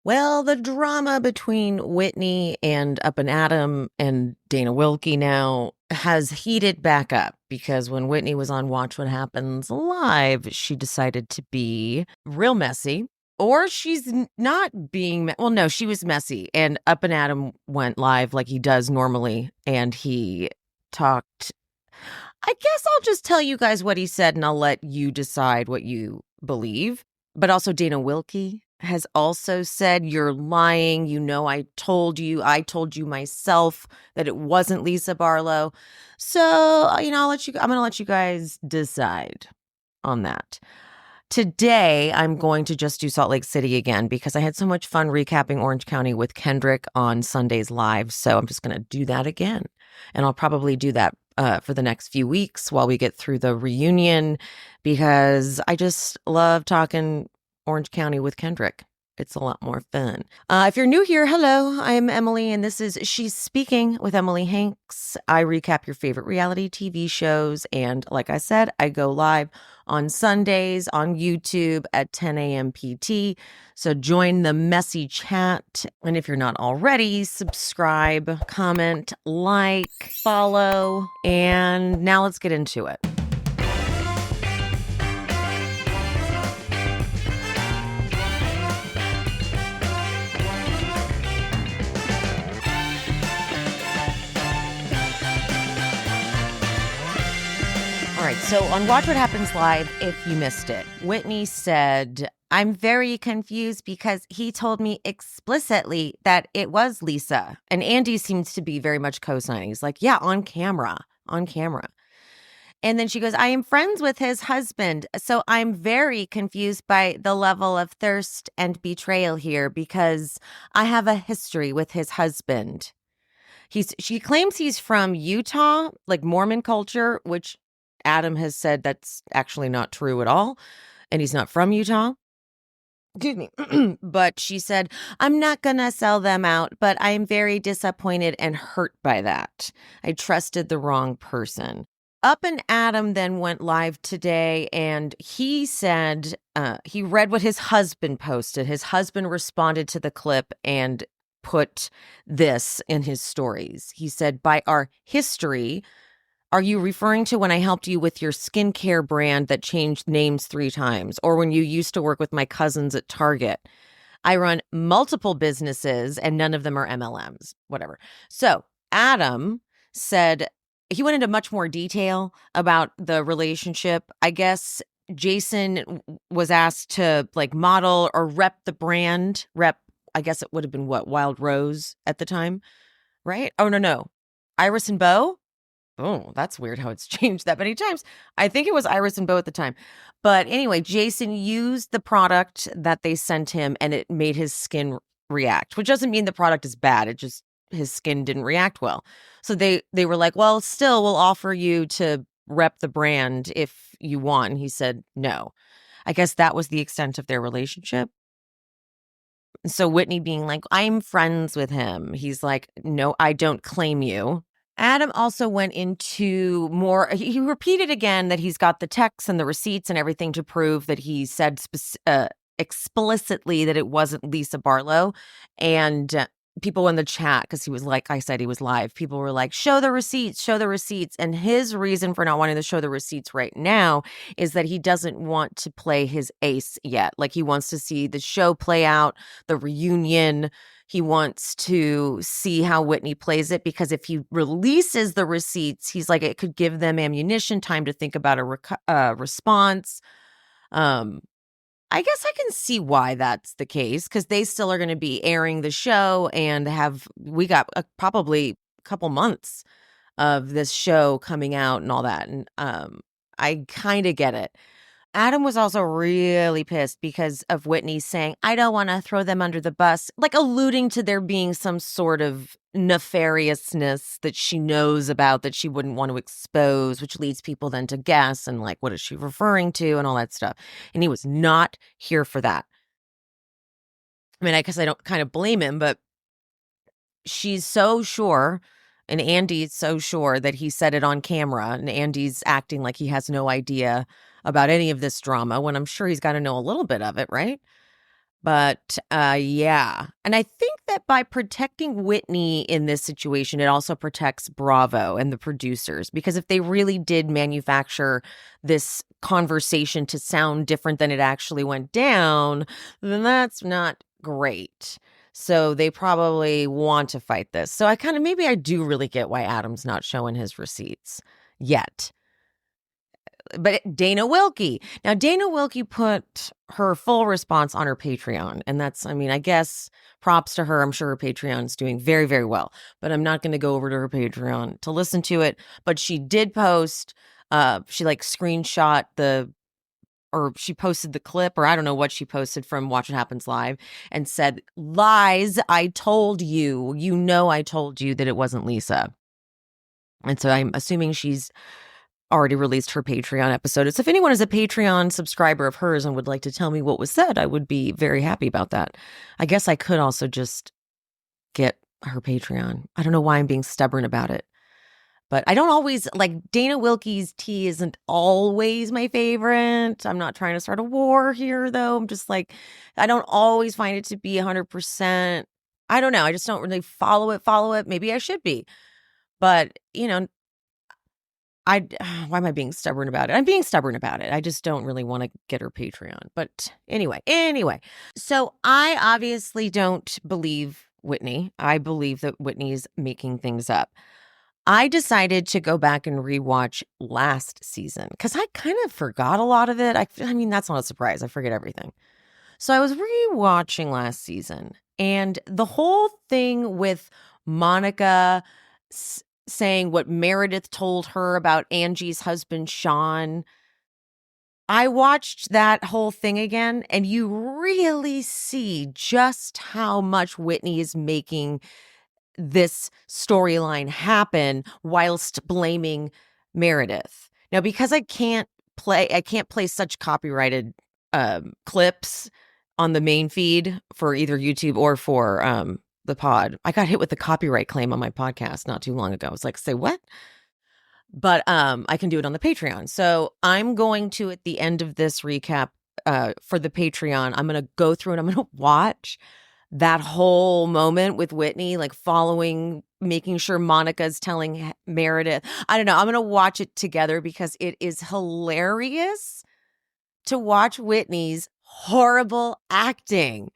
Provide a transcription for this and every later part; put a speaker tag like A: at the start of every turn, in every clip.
A: Well, the drama between Whitney and Up and Adam and Dana Wilkey now has heated back up because when Whitney was on Watch What Happens Live, she decided to be real messy. Or she's not being, well, no, she was messy. And Up and Adam went live like he does normally. And he talked, I guess I'll just tell you guys what he said and I'll let you decide what you believe. But also Dana Wilkey has also said, you're lying. You know, I told you myself that it wasn't Lisa Barlow. So, I'm going to let you guys decide on that. Today, I'm going to just do Salt Lake City again because I had so much fun recapping Orange County with Kendrick on Sundays Live. So I'm just going to do that again. And I'll probably do that for the next few weeks while we get through the reunion because I just love talking Orange County with Kendrick. It's a lot more fun. If you're new here, hello, I'm Emily, and this is She's Speaking with Emily Hanks. I recap your favorite reality TV shows, and like I said, I go live on Sundays on YouTube at 10 a.m. PT. So join the messy chat, and if you're not already, subscribe, comment, like, follow, and now let's get into it. All right, so on Watch What Happens Live, if you missed it, Whitney said, I'm very confused because he told me explicitly that it was Lisa. And Andy seems to be very much co-signing. He's like, yeah, on camera. And then she goes, I am friends with his husband, so I'm very confused by the level of thirst and betrayal here because I have a history with his husband. She claims he's from Utah, like Mormon culture, which Adam has said that's actually not true at all. And he's not from Utah. Excuse me. But she said, I'm not going to sell them out, but I am very disappointed and hurt by that. I trusted the wrong person. Up and Adam then went live today and he said he read what his husband posted. His husband responded to the clip and put this in his stories. He said, by our history, are you referring to when I helped you with your skincare brand that changed names 3 times? Or when you used to work with my cousins at Target? I run multiple businesses and none of them are MLMs, whatever. So Adam said he went into much more detail about the relationship. I guess Jason was asked to like model or rep the brand. I guess it would have been what? Wild Rose at the time, right? Oh, no. Iris and Beau? Oh, that's weird how it's changed that many times. I think it was Iris and Beau at the time. But anyway, Jason used the product that they sent him and it made his skin react, which doesn't mean the product is bad. It just, his skin didn't react well. So they were like, well, still we'll offer you to rep the brand if you want. And he said, no. I guess that was the extent of their relationship. So Whitney being like, I'm friends with him. He's like, no, I don't claim you. Adam also went into more, he repeated again that he's got the texts and the receipts and everything to prove that he said explicitly that it wasn't Lisa Barlow. And people in the chat, because he was like, I said he was live, people were like, show the receipts. And his reason for not wanting to show the receipts right now is that he doesn't want to play his ace yet. Like he wants to see the show play out, the reunion. He wants to see how Whitney plays it because if he releases the receipts, he's like, it could give them ammunition, time to think about a response. I guess I can see why that's the case because they still are going to be airing the show and we got probably a couple months of this show coming out and all that. And I kind of get it. Adam was also really pissed because of Whitney saying, I don't want to throw them under the bus, like alluding to there being some sort of nefariousness that she knows about that she wouldn't want to expose, which leads people then to guess and like, what is she referring to and all that stuff. And he was not here for that. I mean, I guess I don't kind of blame him, but she's so sure. And Andy's so sure that he said it on camera and Andy's acting like he has no idea about any of this drama when I'm sure he's got to know a little bit of it, right? But yeah. And I think that by protecting Whitney in this situation, it also protects Bravo and the producers. Because if they really did manufacture this conversation to sound different than it actually went down, then that's not great. So they probably want to fight this. So maybe I do really get why Adam's not showing his receipts yet. But Dana Wilkey. Now, Dana Wilkey put her full response on her Patreon. And that's, I guess props to her. I'm sure her Patreon is doing very, very well. But I'm not going to go over to her Patreon to listen to it. But she did post, she screenshot or she posted the clip, or I don't know what she posted from Watch What Happens Live, and said, "Lies, I told you. You know I told you that it wasn't Lisa." And so I'm assuming she's already released her Patreon episode. So if anyone is a Patreon subscriber of hers and would like to tell me what was said, I would be very happy about that. I guess I could also just get her Patreon. I don't know why I'm being stubborn about it. But I don't always, Dana Wilkey's tea isn't always my favorite. I'm not trying to start a war here, though. I'm just I don't always find it to be 100%. I don't know. I just don't really follow it. Maybe I should be. But, why am I being stubborn about it? I'm being stubborn about it. I just don't really want to get her Patreon. But anyway. So I obviously don't believe Whitney. I believe that Whitney's making things up. I decided to go back and rewatch last season because I kind of forgot a lot of it. That's not a surprise. I forget everything. So I was rewatching last season, and the whole thing with Monica saying what Meredith told her about Angie's husband, Shawn. I watched that whole thing again, and you really see just how much Whitney is making this storyline happen whilst blaming Meredith. Now, because I can't play such copyrighted clips on the main feed for either YouTube or for the pod. I got hit with a copyright claim on my podcast not too long ago. I was like, say what? But I can do it on the Patreon. So I'm going to, at the end of this recap for the Patreon, I'm going to go through and I'm going to watch that whole moment with Whitney, following, making sure Monica's telling Meredith. I don't know. I'm going to watch it together because it is hilarious to watch Whitney's horrible acting.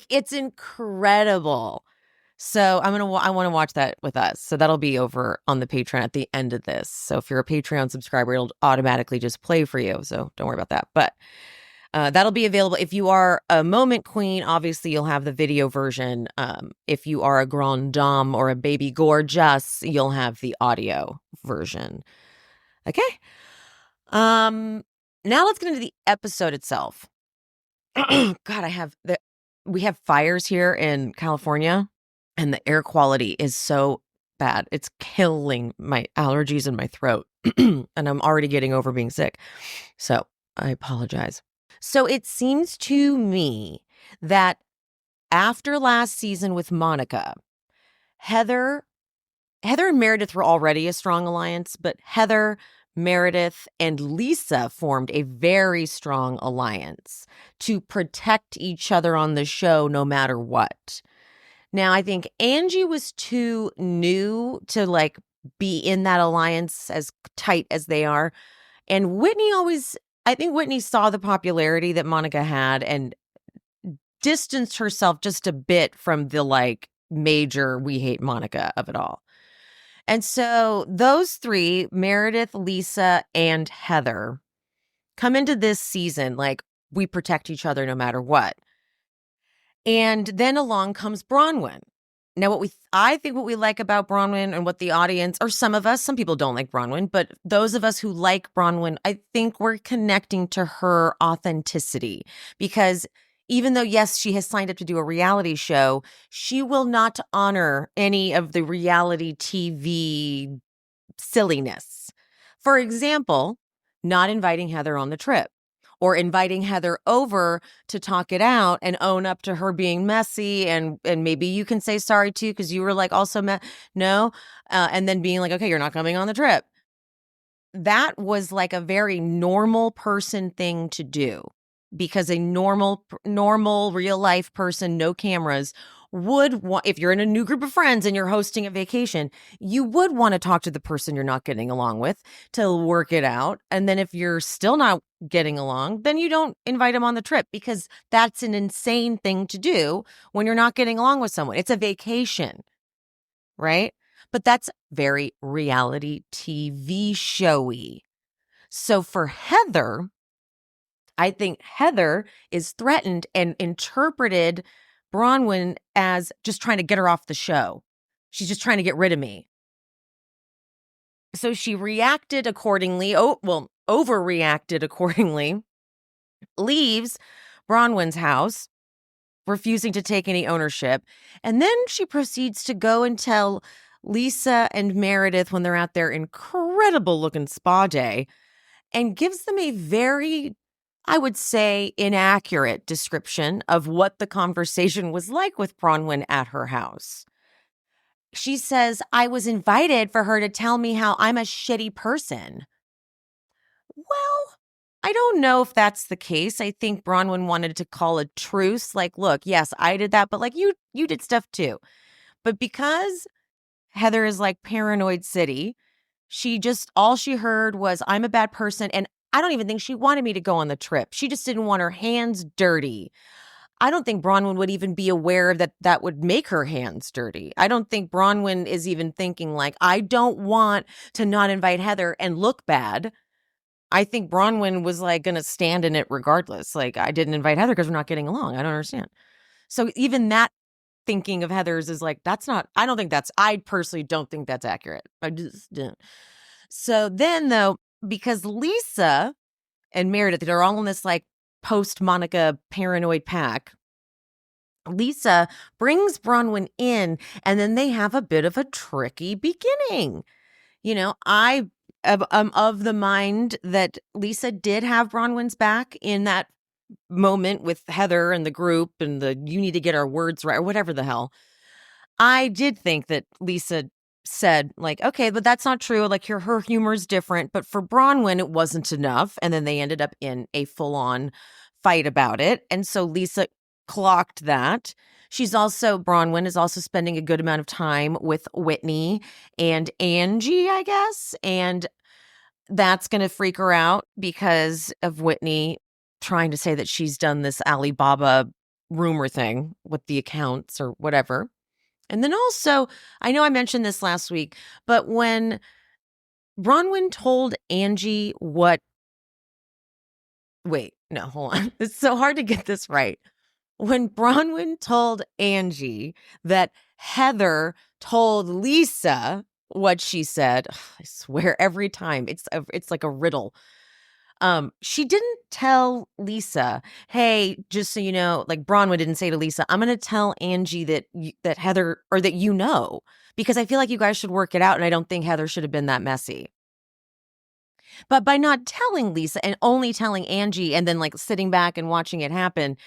A: It's incredible. So I want to watch that with us. So that'll be over on the Patreon at the end of this. So if you're a Patreon subscriber, it'll automatically just play for you. So don't worry about that. But that'll be available. If you are a moment queen, obviously you'll have the video version. If you are a grande dame or a baby gorgeous, you'll have the audio version. Okay. Now let's get into the episode itself. God, we have fires here in California, and the air quality is so bad. It's killing my allergies in my throat, and I'm already getting over being sick. So I apologize. So it seems to me that after last season with Monica, Heather and Meredith were already a strong alliance, but Heather, Meredith, and Lisa formed a very strong alliance to protect each other on the show no matter what. Now, I think Angie was too new to be in that alliance as tight as they are. And I think Whitney saw the popularity that Monica had and distanced herself just a bit from the major "we hate Monica" of it all. And so those three, Meredith, Lisa, and Heather, come into this season we protect each other no matter what. And then along comes Bronwyn. Now, I think what we like about Bronwyn, and what the audience, or some people don't like Bronwyn, but those of us who like Bronwyn, I think we're connecting to her authenticity. Because even though, yes, she has signed up to do a reality show, she will not honor any of the reality TV silliness. For example, not inviting Heather on the trip, or inviting Heather over to talk it out and own up to her being messy. And maybe you can say sorry too, because you were also no. And then being okay, you're not coming on the trip. That was a very normal person thing to do. because a normal real life person, no cameras, would want, if you're in a new group of friends and you're hosting a vacation, you would want to talk to the person you're not getting along with to work it out. And then if you're still not getting along, then you don't invite them on the trip, because that's an insane thing to do when you're not getting along with someone. It's a vacation, right? But that's very reality TV showy. So for Heather, I think Heather is threatened and interpreted Bronwyn as just trying to get her off the show. She's just trying to get rid of me. So she reacted accordingly. Overreacted accordingly. Leaves Bronwyn's house, refusing to take any ownership. And then she proceeds to go and tell Lisa and Meredith, when they're at their incredible looking spa day, and gives them a very, I would say, inaccurate description of what the conversation was like with Bronwyn at her house. She says, I was invited for her to tell me how I'm a shitty person. Well, I don't know if that's the case. I think Bronwyn wanted to call a truce. Like, look, yes, I did that, but like you did stuff too. But because Heather is like paranoid city, all she heard was, I'm a bad person. And I don't even think she wanted me to go on the trip. She just didn't want her hands dirty. I don't think Bronwyn would even be aware that would make her hands dirty. I don't think Bronwyn is even thinking like, I don't want to not invite Heather and look bad. I think Bronwyn was like going to stand in it regardless. Like, I didn't invite Heather because we're not getting along. I don't understand. So even that thinking of Heather's is like, I personally don't think that's accurate. I just don't. So then though, because Lisa and Meredith are all in this like post-Monica paranoid pack, Lisa brings Bronwyn in, and then they have a bit of a tricky beginning. You know, I'm of the mind that Lisa did have Bronwyn's back in that moment with Heather and the group and you need to get our words right or whatever the hell. I did think that Lisa said like, okay, but that's not true. Like her humor is different. But for Bronwyn, it wasn't enough. And then they ended up in a full-on fight about it. And so Lisa clocked that. Bronwyn is also spending a good amount of time with Whitney and Angie, I guess. And that's going to freak her out because of Whitney trying to say that she's done this Alibaba rumor thing with the accounts or whatever. And then also, I know I mentioned this last week, but when Bronwyn told Angie hold on. It's so hard to get this right. When Bronwyn told Angie that Heather told Lisa what she said, I swear every time it's like a riddle. She didn't tell Lisa, hey, just so you know, like Bronwyn didn't say to Lisa, I'm going to tell Angie that Heather, or that you know, because I feel like you guys should work it out. And I don't think Heather should have been that messy. But by not telling Lisa and only telling Angie and then like sitting back and watching it happen,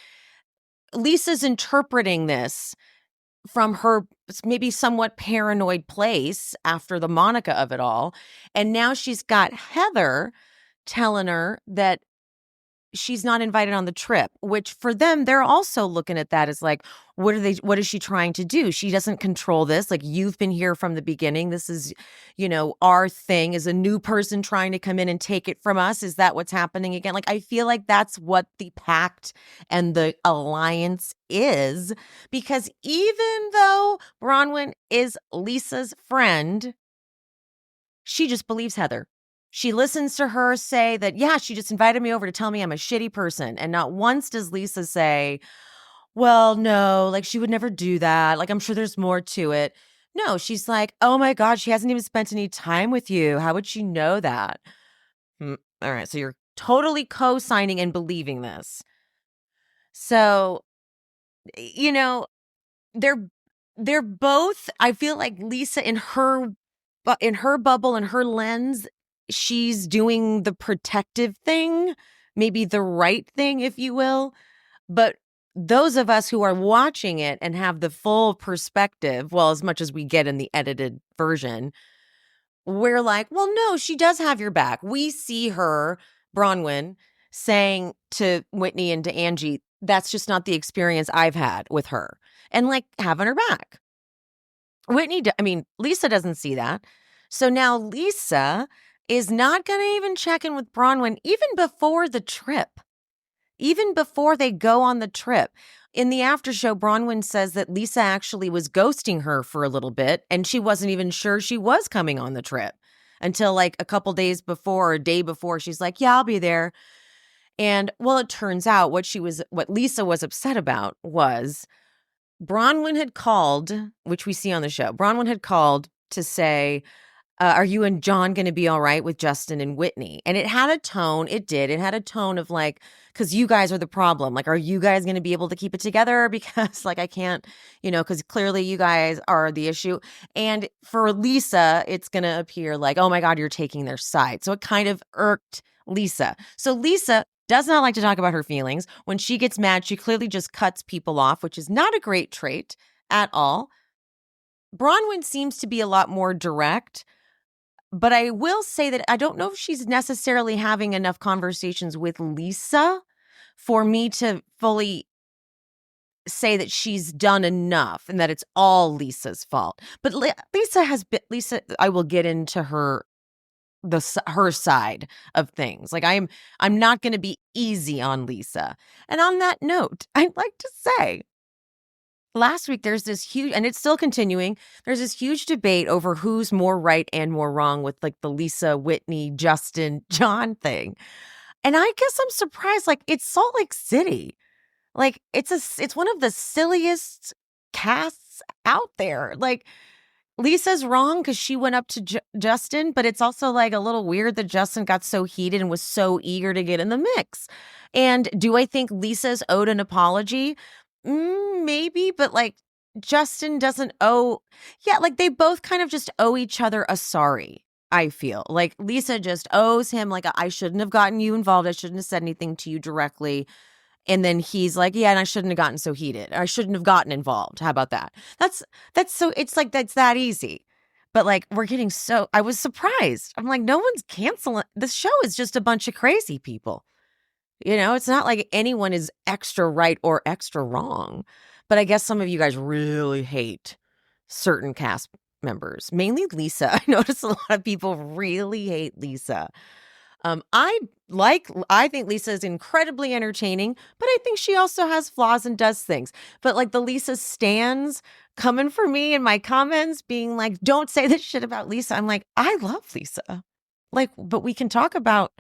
A: Lisa's interpreting this from her maybe somewhat paranoid place after the Monica of it all. And now she's got Heather telling her that she's not invited on the trip, which for them, they're also looking at that as like, what is she trying to do? She doesn't control this. Like, you've been here from the beginning. This is, our thing. Is a new person trying to come in and take it from us? Is that what's happening again? Like, I feel like that's what the pact and the alliance is, because even though Bronwyn is Lisa's friend, she just believes Heather. She listens to her say that, yeah, she just invited me over to tell me I'm a shitty person. And not once does Lisa say, well, no, like she would never do that. Like, I'm sure there's more to it. No, she's like, oh my God, she hasn't even spent any time with you. How would she know that? All right. So you're totally co-signing and believing this. So, they're both, I feel like Lisa in her bubble and her lens, she's doing the protective thing, maybe the right thing, if you will. But those of us who are watching it and have the full perspective, well, as much as we get in the edited version, we're like, well, no, she does have your back. We see her, Bronwyn, saying to Whitney and to Angie, that's just not the experience I've had with her, and like having her back. Lisa doesn't see that. So now Lisa is not going to even check in with Bronwyn even before the trip, even before they go on the trip. In the after show, Bronwyn says that Lisa actually was ghosting her for a little bit, and she wasn't even sure she was coming on the trip until like a couple days before or a day before. She's like, yeah, I'll be there. And well, it turns out what Lisa was upset about was Bronwyn had called, which we see on the show. Bronwyn had called to say, are you and John going to be all right with Justin and Whitney? And it had a tone. It had a tone of like, because you guys are the problem. Like, are you guys going to be able to keep it together? Because like, I can't, because clearly you guys are the issue. And for Lisa, it's going to appear like, oh my God, you're taking their side. So it kind of irked Lisa. So Lisa does not like to talk about her feelings. When she gets mad, she clearly just cuts people off, which is not a great trait at all. Bronwyn seems to be a lot more direct. But I will say that I don't know if she's necessarily having enough conversations with Lisa for me to fully say that she's done enough and that it's all Lisa's fault. But Lisa, I will get into her side of things. Like I'm not going to be easy on Lisa. And on that note, I'd like to say, last week, there's this huge, and it's still continuing, there's this huge debate over who's more right and more wrong with like the Lisa, Whitney, Justin, John thing. And I guess I'm surprised, like it's Salt Lake City. Like it's one of the silliest casts out there. Like Lisa's wrong because she went up to Justin, but it's also like a little weird that Justin got so heated and was so eager to get in the mix. And do I think Lisa's owed an apology? Maybe, but like Justin doesn't owe. Yeah, like they both kind of just owe each other a sorry, I feel. Like Lisa just owes him like, I shouldn't have gotten you involved. I shouldn't have said anything to you directly. And then he's like, yeah, and I shouldn't have gotten so heated. I shouldn't have gotten involved. How about that? That's so, it's like, that's that easy. But like, I was surprised. I'm like, no one's canceling. This show is just a bunch of crazy people. It's not like anyone is extra right or extra wrong. But I guess some of you guys really hate certain cast members, mainly Lisa. I noticed a lot of people really hate Lisa. I think Lisa is incredibly entertaining, but I think she also has flaws and does things. But like the Lisa stans coming for me in my comments being like, don't say this shit about Lisa. I'm like, I love Lisa. Like, but we can talk about.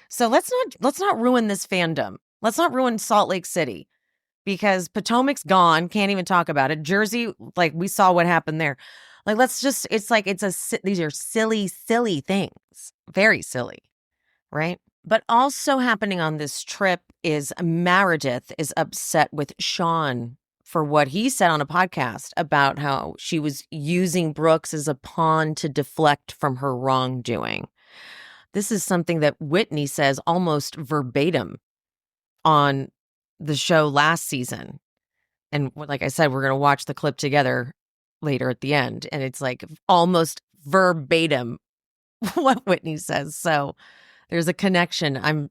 A: So let's not ruin this fandom. Let's not ruin Salt Lake City because Potomac's gone. Can't even talk about it. Jersey, like we saw what happened there. Like, these are silly, silly things. Very silly. Right? But also happening on this trip is Meredith is upset with Shawn for what he said on a podcast about how she was using Brooks as a pawn to deflect from her wrongdoing. This is something that Whitney says almost verbatim on the show last season. And like I said, we're going to watch the clip together later at the end. And it's like almost verbatim what Whitney says. So there's a connection.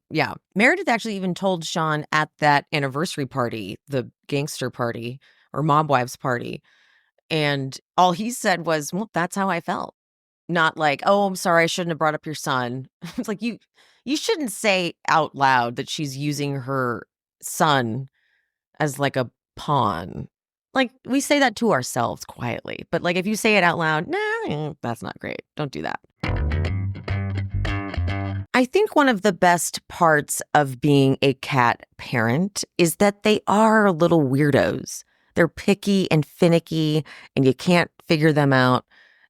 A: Meredith actually even told Shawn at that anniversary party, the gangster party or mob wives party. And all he said was, well, that's how I felt. Not like, oh, I'm sorry, I shouldn't have brought up your son. It's like you shouldn't say out loud that she's using her son as like a pawn. Like we say that to ourselves quietly. But like if you say it out loud, nah, that's not great. Don't do that. I think one of the best parts of being a cat parent is that they are little weirdos. They're picky and finicky, and you can't figure them out.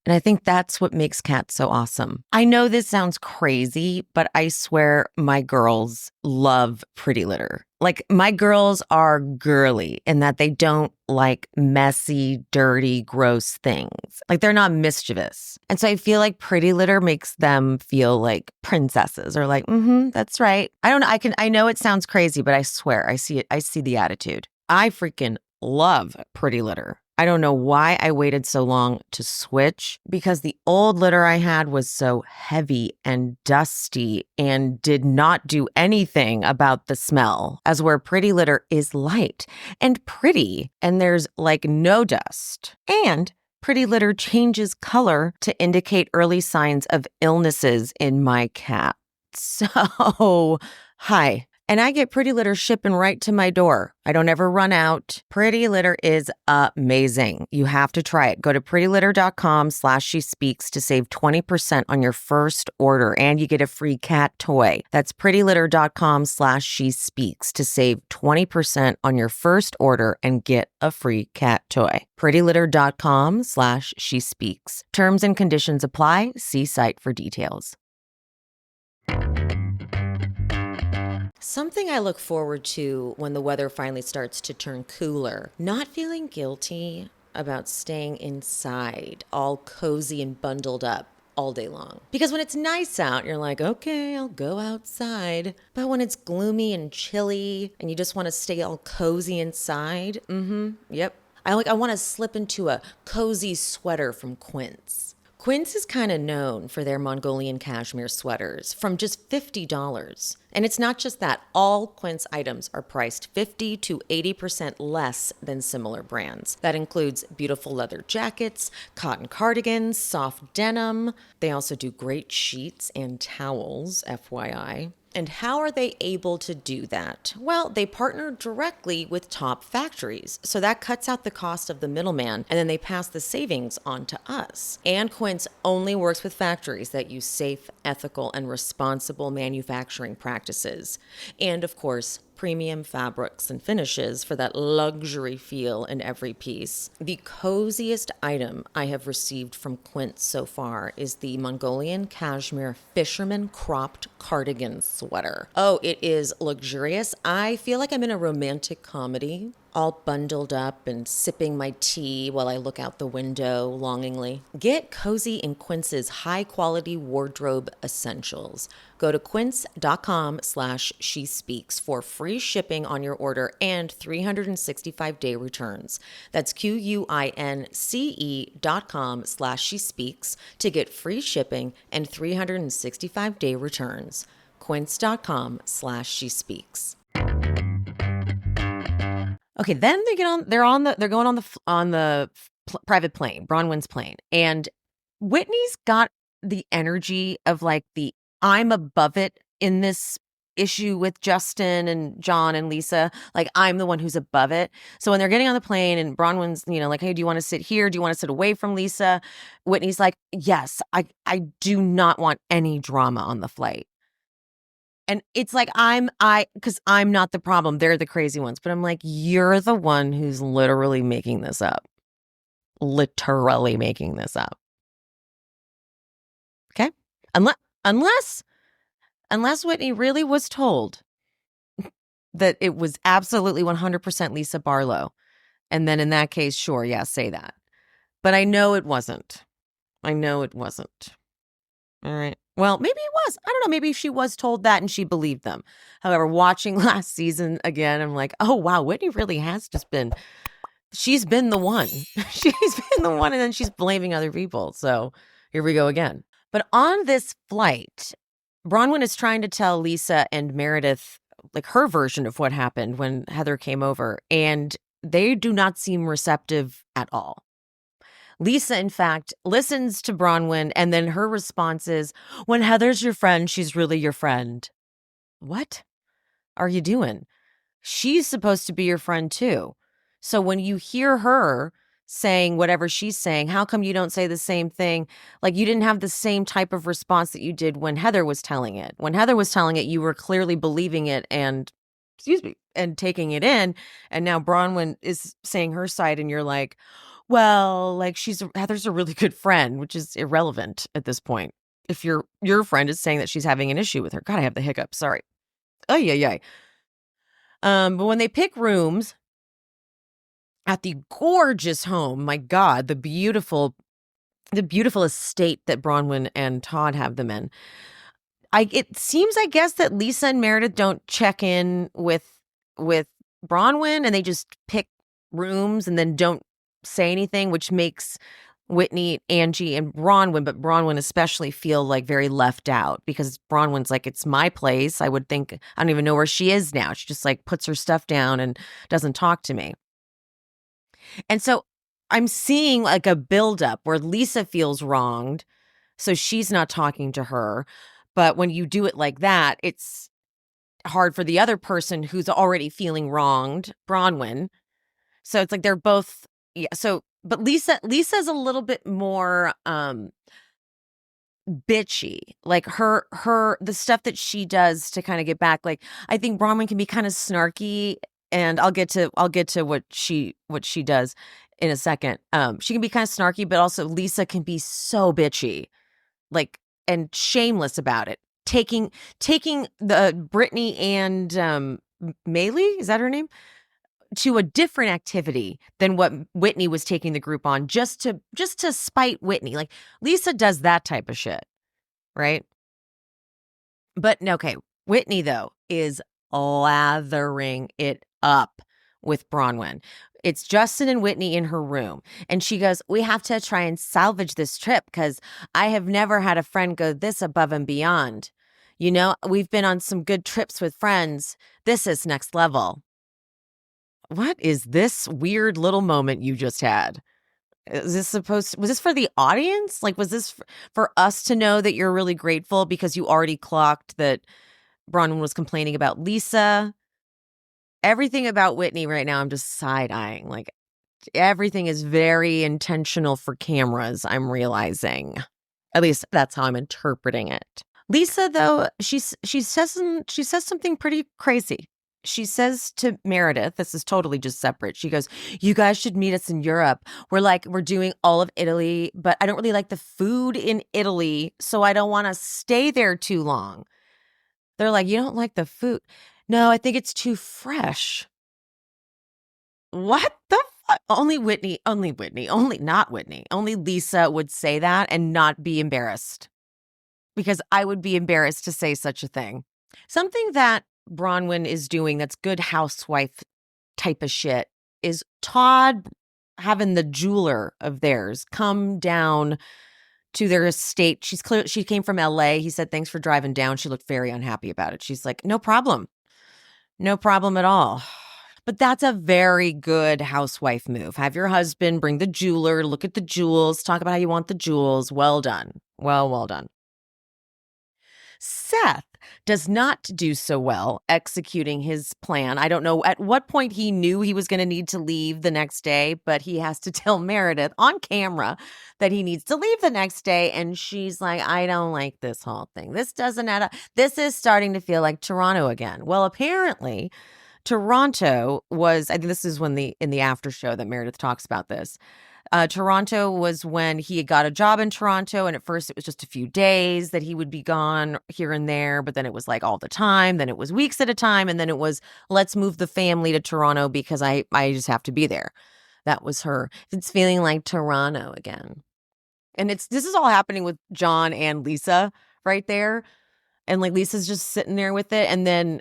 A: And I think that's what makes cats so awesome. I know this sounds crazy, but I swear my girls love Pretty Litter. Like my girls are girly in that they don't like messy, dirty, gross things. Like they're not mischievous. And so I feel like Pretty Litter makes them feel like princesses or like, that's right. I don't know. I know it sounds crazy, but I swear I see it. I see the attitude. I freaking love Pretty Litter. I don't know why I waited so long to switch, because the old litter I had was so heavy and dusty and did not do anything about the smell, as where Pretty Litter is light and pretty and there's like no dust. And Pretty Litter changes color to indicate early signs of illnesses in my cat. So, hi. And I get Pretty Litter shipping right to my door. I don't ever run out. Pretty Litter is amazing. You have to try it. Go to prettylitter.com/she-speaks to save 20% on your first order, and you get a free cat toy. That's prettylitter.com/she-speaks to save 20% on your first order and get a free cat toy. prettylitter.com/she-speaks. Terms and conditions apply. See site for details. Something I look forward to when the weather finally starts to turn cooler, not feeling guilty about staying inside, all cozy and bundled up all day long. Because when it's nice out, you're like, okay, I'll go outside. But when it's gloomy and chilly and you just want to stay all cozy inside, yep. I want to slip into a cozy sweater from Quince. Quince is kind of known for their Mongolian cashmere sweaters from just $50. And it's not just that. All Quince items are priced 50 to 80% less than similar brands. That includes beautiful leather jackets, cotton cardigans, soft denim. They also do great sheets and towels, FYI. And how are they able to do that? Well, they partner directly with top factories. So that cuts out the cost of the middleman, and then they pass the savings on to us. And Quince only works with factories that use safe, ethical, and responsible manufacturing practices. And of course, premium fabrics and finishes for that luxury feel in every piece. The coziest item I have received from Quince so far is the Mongolian cashmere fisherman cropped cardigan sweater. Oh, it is luxurious. I feel like I'm in a romantic comedy, all bundled up and sipping my tea while I look out the window longingly. Get cozy in Quince's high-quality wardrobe essentials. Go to quince.com/she-speaks for free shipping on your order and 365-day returns. That's QUINCE.com/she-speaks to get free shipping and 365-day returns. Quince.com/she-speaks. Okay, then they're going on the private plane, Bronwyn's plane. And Whitney's got the energy of like the I'm above it in this issue with Justin and John and Lisa. Like, I'm the one who's above it. So when they're getting on the plane and Bronwyn's, like, hey, do you want to sit here? Do you want to sit away from Lisa? Whitney's like, yes, I do not want any drama on the flight. And it's like, because I'm not the problem. They're the crazy ones. But I'm like, you're the one who's literally making this up. Literally making this up. Okay? Unless Whitney really was told that it was absolutely 100% Lisa Barlow. And then in that case, sure, yeah, say that. But I know it wasn't. All right. Well, maybe it was. I don't know. Maybe she was told that and she believed them. However, watching last season again, I'm like, oh, wow, Whitney really has she's been the one. She's been the one, and then she's blaming other people. So here we go again. But on this flight, Bronwyn is trying to tell Lisa and Meredith, like, her version of what happened when Heather came over, and they do not seem receptive at all. Lisa, in fact, listens to Bronwyn, and then her response is, when Heather's your friend, she's really your friend. What are you doing? She's supposed to be your friend too. So when you hear her saying whatever she's saying, how come you don't say the same thing? Like, you didn't have the same type of response that you did when Heather was telling it. When Heather was telling it, you were clearly believing it and taking it in. And now Bronwyn is saying her side, and you're like, well, like, Heather's a really good friend, which is irrelevant at this point. If your friend is saying that she's having an issue with her. God, I have the hiccup. Sorry. Oh, yeah. But when they pick rooms at the gorgeous home, my God, the beautiful estate that Bronwyn and Todd have them in. It seems, I guess, that Lisa and Meredith don't check in with Bronwyn, and they just pick rooms and then don't say anything, which makes Whitney, Angie, and Bronwyn, but Bronwyn especially, feel like very left out because Bronwyn's like, it's my place. I would think, I don't even know where she is now. She just like puts her stuff down and doesn't talk to me. And so I'm seeing like a buildup where Lisa feels wronged. So she's not talking to her. But when you do it like that, it's hard for the other person who's already feeling wronged, Bronwyn. So it's like they're both, yeah. So, but Lisa's a little bit more bitchy. Like the stuff that she does to kind of get back. Like I think Bronwyn can be kind of snarky, and I'll get to what she does in a second. She can be kind of snarky, but also Lisa can be so bitchy, like, and shameless about it. Taking the Brittany and Maylee, is that her name, to a different activity than what Whitney was taking the group on, just to spite Whitney. Like Lisa does that type of shit, right? But okay, Whitney though is lathering it up with Bronwyn. It's Justin and Whitney in her room. And she goes, we have to try and salvage this trip because I have never had a friend go this above and beyond. You know, we've been on some good trips with friends. This is next level. What is this weird little moment you just had? Was this for the audience? Like, was this for us to know that you're really grateful because you already clocked that Bronwyn was complaining about Lisa? Everything about Whitney right now, I'm just side-eyeing. Like, everything is very intentional for cameras, I'm realizing. At least that's how I'm interpreting it. Lisa, though, she says something pretty crazy. She says to Meredith, this is totally just separate. She goes, you guys should meet us in Europe. We're doing all of Italy, but I don't really like the food in Italy, so I don't want to stay there too long. They're like, you don't like the food? No, I think it's too fresh. What the fuck? Only not Whitney. Only Lisa would say that and not be embarrassed. Because I would be embarrassed to say such a thing. Something that Bronwyn is doing that's good housewife type of shit is Todd having the jeweler of theirs come down to their estate. She came from LA. He said, thanks for driving down. She looked very unhappy about it. She's like, no problem. No problem at all. But that's a very good housewife move. Have your husband bring the jeweler, look at the jewels, talk about how you want the jewels. Well done. Well done. Seth does not do so well executing his plan. I don't know at what point he knew he was going to need to leave the next day, but he has to tell Meredith on camera that he needs to leave the next day. And she's like, I don't like this whole thing. This doesn't add up. This is starting to feel like Toronto again. Well, apparently Toronto was, I think this is when in the after show that Meredith talks about this. Toronto was when he had got a job in Toronto, and at first it was just a few days that he would be gone here and there, but then it was like all the time, then it was weeks at a time, and then it was, let's move the family to Toronto because I just have to be there. That was her. It's feeling like Toronto again. And this is all happening with John and Lisa right there. And like Lisa's just sitting there with it. And then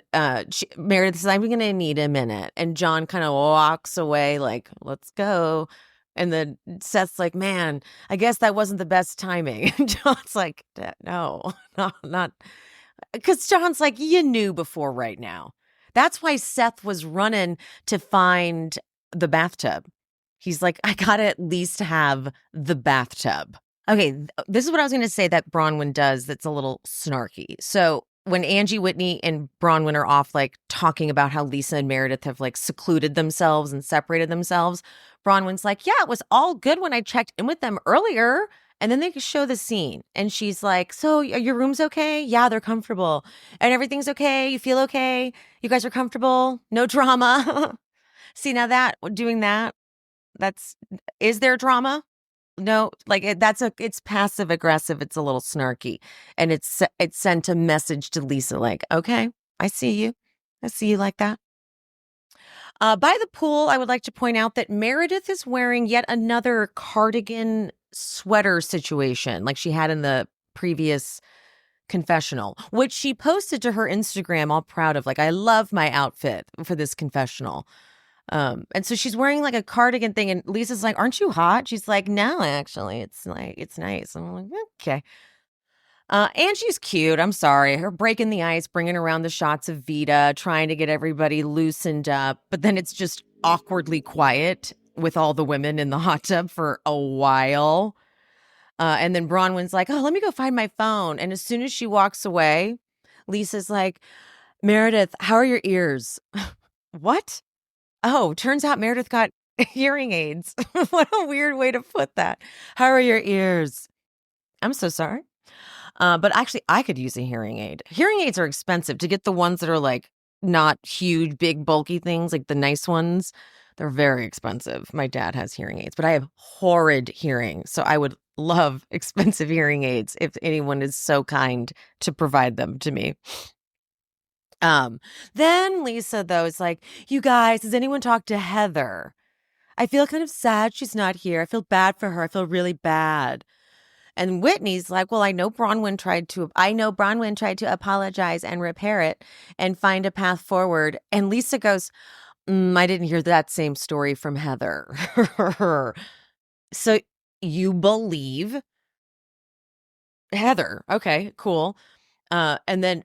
A: Meredith says, I'm going to need a minute. And John kind of walks away like, let's go. And then Seth's like, man, I guess that wasn't the best timing. And John's like, no, not. Because John's like, you knew before right now. That's why Seth was running to find the bathtub. He's like, I got to at least have the bathtub. Okay, this is what I was going to say that Bronwyn does that's a little snarky. So when Angie, Whitney, and Bronwyn are off, like, talking about how Lisa and Meredith have, like, secluded themselves and separated themselves, Bronwyn's like, yeah, it was all good when I checked in with them earlier. And then they show the scene. And she's like, so your room's okay? Yeah, they're comfortable. And everything's okay? You feel okay? You guys are comfortable? No drama? See, now doing that, is there drama? No, like it's passive aggressive. It's a little snarky, and it sent a message to Lisa like, okay, I see you like that. By the pool, I would like to point out that Meredith is wearing yet another cardigan sweater situation like she had in the previous confessional, which she posted to her Instagram all proud of. Like, I love my outfit for this confessional. And so she's wearing like a cardigan thing, and Lisa's like, "Aren't you hot?" She's like, "No, actually, it's like it's nice." I'm like, "Okay." And she's cute. I'm sorry. Her breaking the ice, bringing around the shots of Vita, trying to get everybody loosened up. But then it's just awkwardly quiet with all the women in the hot tub for a while. And then Bronwyn's like, "Oh, let me go find my phone." And as soon as she walks away, Lisa's like, "Meredith, how are your ears?" What? Oh, turns out Meredith got hearing aids. What a weird way to put that. How are your ears? I'm so sorry. But actually, I could use a hearing aid. Hearing aids are expensive. To get the ones that are like not huge, big, bulky things, like the nice ones, they're very expensive. My dad has hearing aids, but I have horrid hearing. So I would love expensive hearing aids if anyone is so kind to provide them to me. Then Lisa, though, is like, "You guys, has anyone talked to Heather? I feel kind of sad she's not here. I feel bad for her. I feel really bad." And Whitney's like, "Well, I know Bronwyn tried to apologize and repair it and find a path forward." And Lisa goes, "I didn't hear that same story from Heather." So you believe Heather. Okay, cool. And then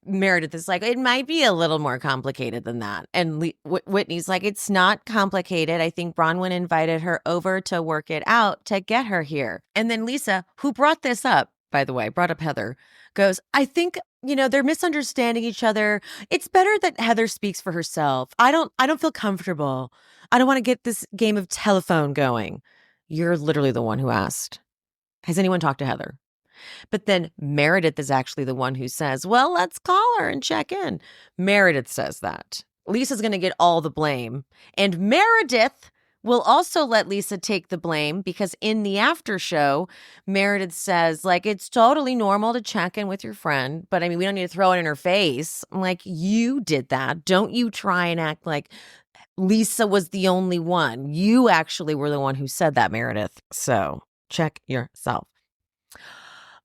A: Meredith is like, "It might be a little more complicated than that." And Whitney's like, "It's not complicated. I think Bronwyn invited her over to work it out to get her here." And then Lisa, who brought this up, by the way, brought up Heather, goes, "I think, they're misunderstanding each other. It's better that Heather speaks for herself. I don't feel comfortable. I don't want to get this game of telephone going." You're literally the one who asked. Has anyone talked to Heather? But then Meredith is actually the one who says, "Well, let's call her and check in." Meredith says that. Lisa's going to get all the blame. And Meredith will also let Lisa take the blame because in the after show, Meredith says, like, "It's totally normal to check in with your friend, but I mean, we don't need to throw it in her face." I'm like, "You did that. Don't you try and act like Lisa was the only one. You actually were the one who said that, Meredith. So check yourself."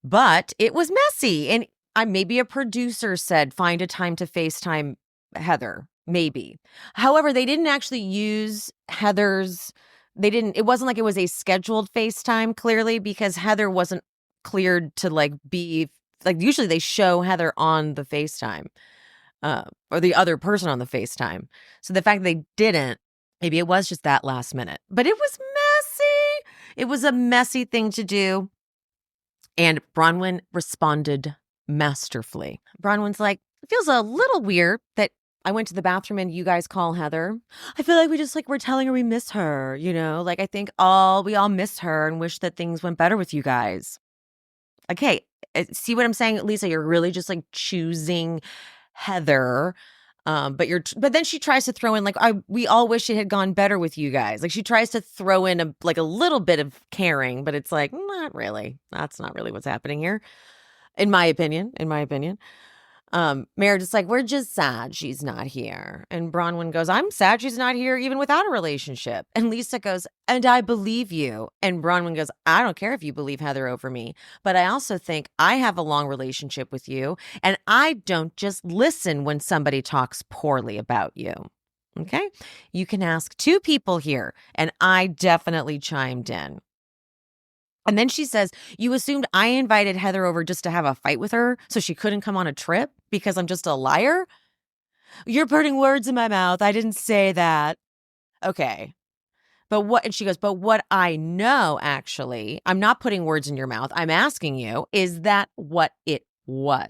A: But it was messy. And maybe a producer said, "Find a time to FaceTime Heather." Maybe. However, they didn't actually use it wasn't like it was a scheduled FaceTime, clearly, because Heather wasn't cleared to be usually they show Heather on the FaceTime, or the other person on the FaceTime. So the fact they didn't, maybe it was just that last minute. But it was messy. It was a messy thing to do. And Bronwyn responded masterfully. Bronwyn's like, "It feels a little weird that I went to the bathroom and you guys call Heather. I feel like we just we're telling her we miss her, I think we all miss her and wish that things went better with you guys." Okay, see what I'm saying, Lisa? You're really just choosing Heather. But then she tries to throw in we all wish it had gone better with you guys. She tries to throw in a little bit of caring, but it's not really. That's not really what's happening here, in my opinion. Meredith's like, "We're just sad she's not here." And Bronwyn goes, "I'm sad she's not here even without a relationship." And Lisa goes, "And I believe you." And Bronwyn goes, "I don't care if you believe Heather over me, but I also think I have a long relationship with you, and I don't just listen when somebody talks poorly about you." Okay? You can ask two people here, and I definitely chimed in. And then she says, "You assumed I invited Heather over just to have a fight with her so she couldn't come on a trip because I'm just a liar? You're putting words in my mouth. I didn't say that." Okay. And she goes, "But what I know, actually, I'm not putting words in your mouth. I'm asking you, is that what it was?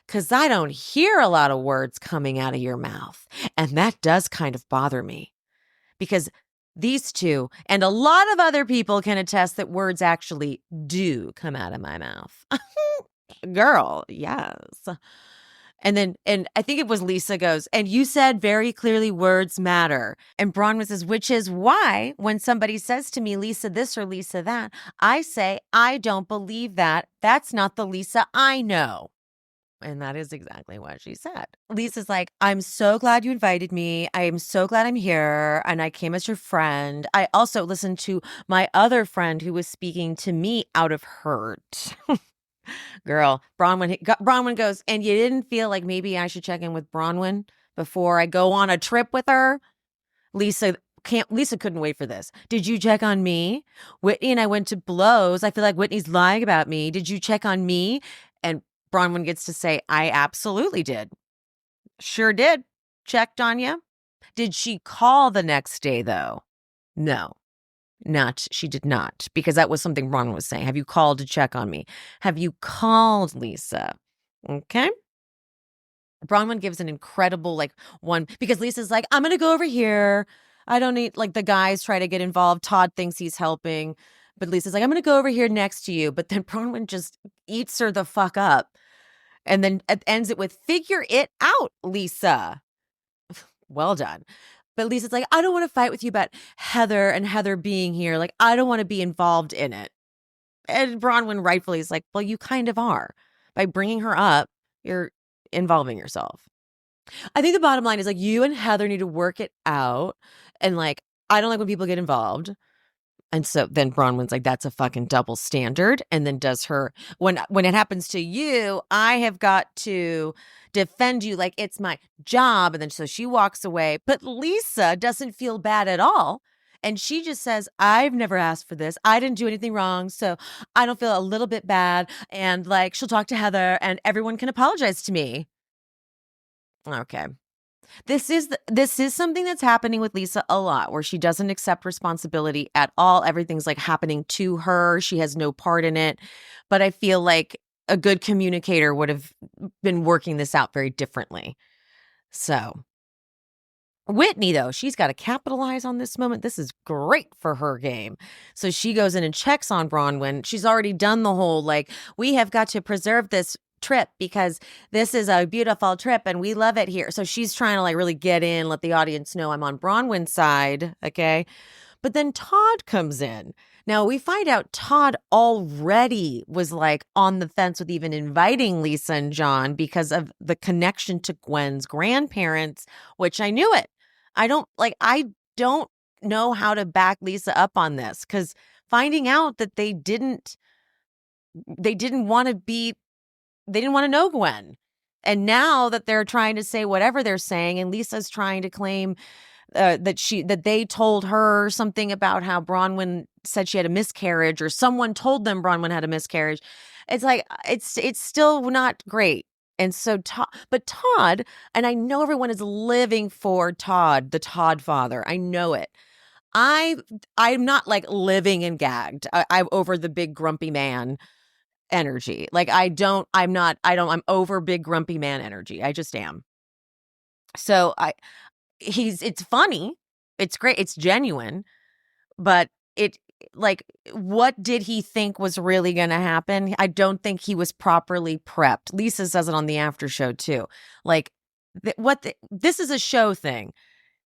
A: Because I don't hear a lot of words coming out of your mouth. And that does kind of bother me. Because these two and a lot of other people can attest that words actually do come out of my mouth." Girl, yes. And I think it was Lisa goes, "And you said very clearly words matter." And Bronwyn says, "Which is why when somebody says to me, Lisa this or Lisa that, I say, I don't believe that. That's not the Lisa I know." And that is exactly what she said. Lisa's like, "I'm so glad you invited me. I am so glad I'm here. And I came as your friend. I also listened to my other friend who was speaking to me out of hurt." Girl, Bronwyn goes, "And you didn't feel like maybe I should check in with Bronwyn before I go on a trip with her?" Lisa couldn't wait for this. Did you check on me? Whitney and I went to blows. I feel like Whitney's lying about me. Did you check on me? And Bronwyn gets to say, I absolutely did. Sure did. Checked on you. Did she call the next day, though? No, she did not, because that was something Bronwyn was saying. Have you called to check on me? Have you called Lisa? Okay. Bronwyn gives an incredible, one, because Lisa's like, I'm going to go over here. I don't need, the guys try to get involved. Todd thinks he's helping, but Lisa's like, I'm going to go over here next to you. But then Bronwyn just eats her the fuck up. And then it ends it with, figure it out, Lisa. Well done. But Lisa's like, I don't want to fight with you about Heather and Heather being here. I don't want to be involved in it. And Bronwyn rightfully is like, well, you kind of are. By bringing her up, you're involving yourself. I think the bottom line is you and Heather need to work it out. And I don't like when people get involved. And so then Bronwyn's like, that's a fucking double standard. And then does her, when it happens to you, I have got to defend you like it's my job. And then so she walks away. But Lisa doesn't feel bad at all. And she just says, I've never asked for this. I didn't do anything wrong. So I don't feel a little bit bad. And she'll talk to Heather and everyone can apologize to me. Okay. This is something that's happening with Lisa a lot, where she doesn't accept responsibility at all. Everything's happening to her. She has no part in it. But I feel like a good communicator would have been working this out very differently. So Whitney, though, she's got to capitalize on this moment. This is great for her game. So she goes in and checks on Bronwyn. She's already done the whole, we have got to preserve this trip because this is a beautiful trip and we love it here. So she's trying to really get in, let the audience know I'm on Bronwyn's side. Okay. But then Todd comes in. Now we find out Todd already was on the fence with even inviting Lisa and John because of the connection to Gwen's grandparents, which I knew it. I don't know how to back Lisa up on this, because finding out that they didn't want to know Gwen. And now that they're trying to say whatever they're saying, and Lisa's trying to claim that they told her something about how Bronwyn said she had a miscarriage, or someone told them Bronwyn had a miscarriage. It's it's still not great. And so Todd, and I know everyone is living for Todd, the Todd father. I know it. I'm not living and gagged. I'm over the big grumpy man energy. I'm over big grumpy man energy. I just am. So it's funny. It's great. It's genuine, but what did he think was really going to happen? I don't think he was properly prepped. Lisa says it on the after show too. This is a show thing,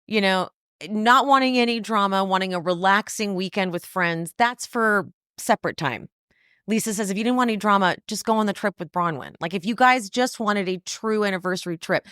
A: not wanting any drama, wanting a relaxing weekend with friends. That's for separate time. Lisa says, if you didn't want any drama, just go on the trip with Bronwyn. If you guys just wanted a true anniversary trip,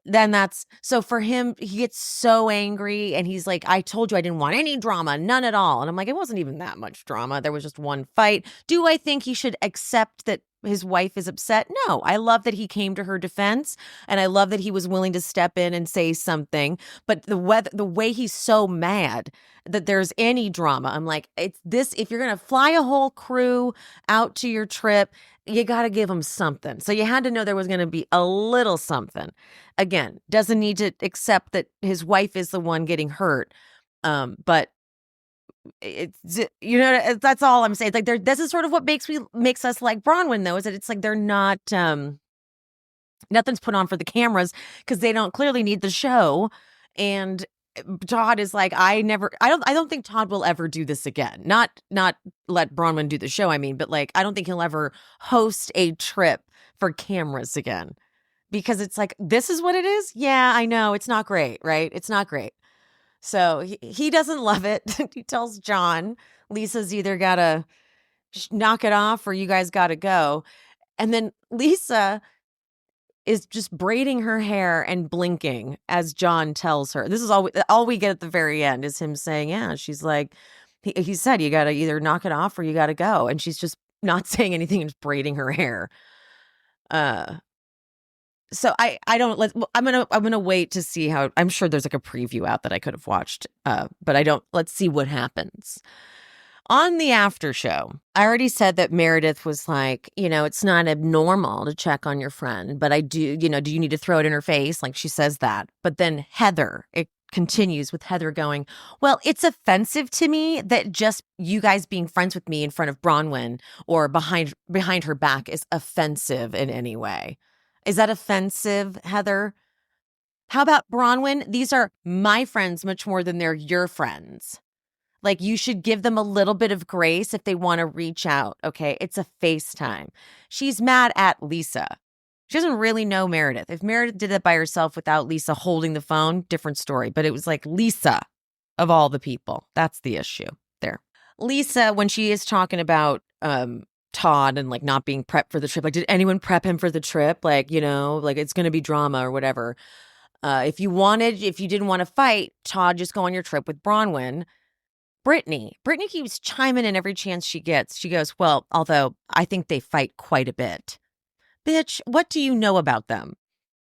A: then so for him, he gets so angry and he's like, I told you I didn't want any drama, none at all. And I'm like, it wasn't even that much drama. There was just one fight. Do I think he should accept that his wife is upset? No, I love that he came to her defense and I love that he was willing to step in and say something. But the way he's so mad that there's any drama, I'm like, it's this, if you're going to fly a whole crew out to your trip, you got to give him something. So you had to know there was going to be a little something. Again, doesn't need to accept that his wife is the one getting hurt. But it's, that's all I'm saying. This is sort of what makes us like Bronwyn, though, is that it's they're not, nothing's put on for the cameras because they don't clearly need the show. And Todd is I don't think Todd will ever do this again. Not let Bronwyn do the show, I mean, but I don't think he'll ever host a trip for cameras again, because it's this is what it is. Yeah, I know. It's not great, right? It's not great. So he doesn't love it. He tells John, Lisa's either got to knock it off or you guys got to go. And then Lisa is just braiding her hair and blinking as John tells her. This is all we get at the very end is him saying, yeah, she's like, he said, you got to either knock it off or you got to go. And she's just not saying anything and just braiding her hair. So I'm gonna wait to see how. I'm sure there's like a preview out that I could have watched, but I don't. Let's see what happens. On the after show, I already said that Meredith was like, it's not abnormal to check on your friend, but I do, do you need to throw it in her face? Like she says that. But then it continues with Heather going, well, it's offensive to me that just you guys being friends with me in front of Bronwyn or behind her back is offensive in any way. Is that offensive, Heather? How about Bronwyn? These are my friends much more than they're your friends. Like, you should give them a little bit of grace if they want to reach out, okay? It's a FaceTime. She's mad at Lisa. She doesn't really know Meredith. If Meredith did that by herself without Lisa holding the phone, different story. But it was like Lisa, of all the people. That's the issue there. Lisa, when she is talking about Todd and like not being prepped for the trip, like, did anyone prep him for the trip? Like, like it's going to be drama or whatever. If you didn't want to fight, Todd, just go on your trip with Bronwyn. Brittany keeps chiming in every chance she gets. She goes, well, although I think they fight quite a bit. Bitch, what do you know about them?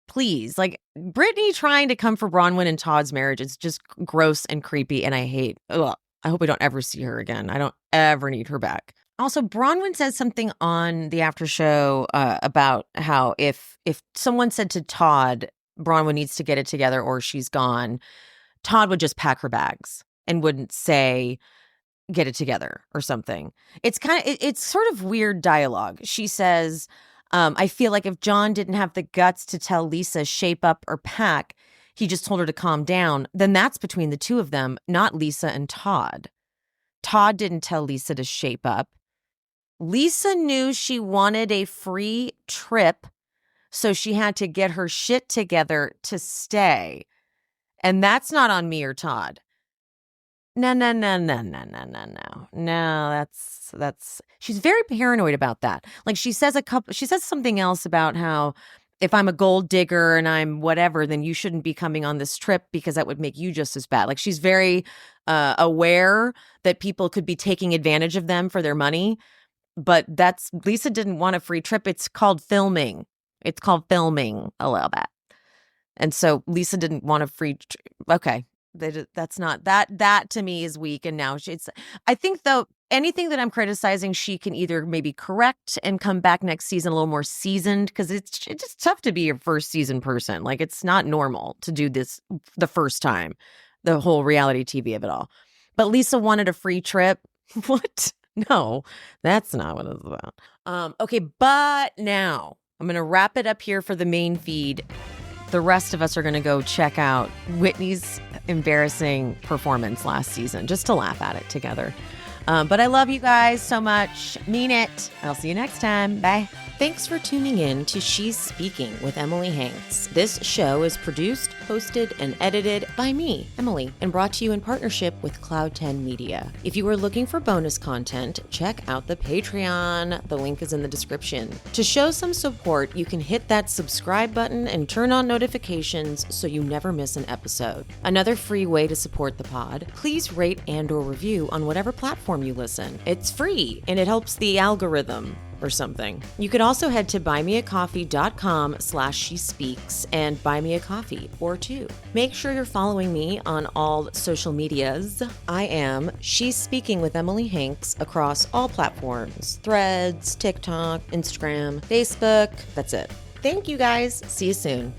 A: Please, like, Brittany trying to come for Bronwyn and Todd's marriage is just gross and creepy, and I hate. Ugh, I hope we don't ever see her again. I don't ever need her back. Also, Bronwyn says something on the after show about how if someone said to Todd, Bronwyn needs to get it together or she's gone, Todd would just pack her bags and wouldn't say, get it together or something. It's sort of weird dialogue. She says, I feel like if John didn't have the guts to tell Lisa shape up or pack, he just told her to calm down, then that's between the two of them, not Lisa and Todd. Todd didn't tell Lisa to shape up. Lisa knew she wanted a free trip, so she had to get her shit together to stay. And that's not on me or Todd. No. That's she's very paranoid about that. Like she says something else about how if I'm a gold digger and I'm whatever, then you shouldn't be coming on this trip because that would make you just as bad. Like she's very aware that people could be taking advantage of them for their money. But Lisa didn't want a free trip. It's called filming. A little bit. And so Lisa didn't want a free okay. That's not that to me is weak. And now I think though, anything that I'm criticizing, she can either maybe correct and come back next season a little more seasoned, because it's just tough to be a first season person. Like it's not normal to do this the first time, the whole reality TV of it all. But Lisa wanted a free trip. What? No, that's not what it's about. Okay, but now I'm going to wrap it up here for the main feed. The rest of us are going to go check out Whitney's embarrassing performance last season, just to laugh at it together. But I love you guys so much. Mean it. I'll see you next time. Bye. Thanks for tuning in to She's Speaking with Emily Hanks. This show is produced, hosted, and edited by me, Emily, and brought to you in partnership with Cloud 10 Media. If you are looking for bonus content, check out the Patreon. The link is in the description. To show some support, you can hit that subscribe button and turn on notifications so you never miss an episode. Another free way to support the pod, please rate and/or review on whatever platform you listen. It's free, and it helps the algorithm or something. You could also head to buymeacoffee.com/shespeaks and buy me a coffee or two. Make sure you're following me on all social medias. I am She's Speaking with Emily Hanks across all platforms: Threads, TikTok, Instagram, Facebook. That's it. Thank you guys. See you soon.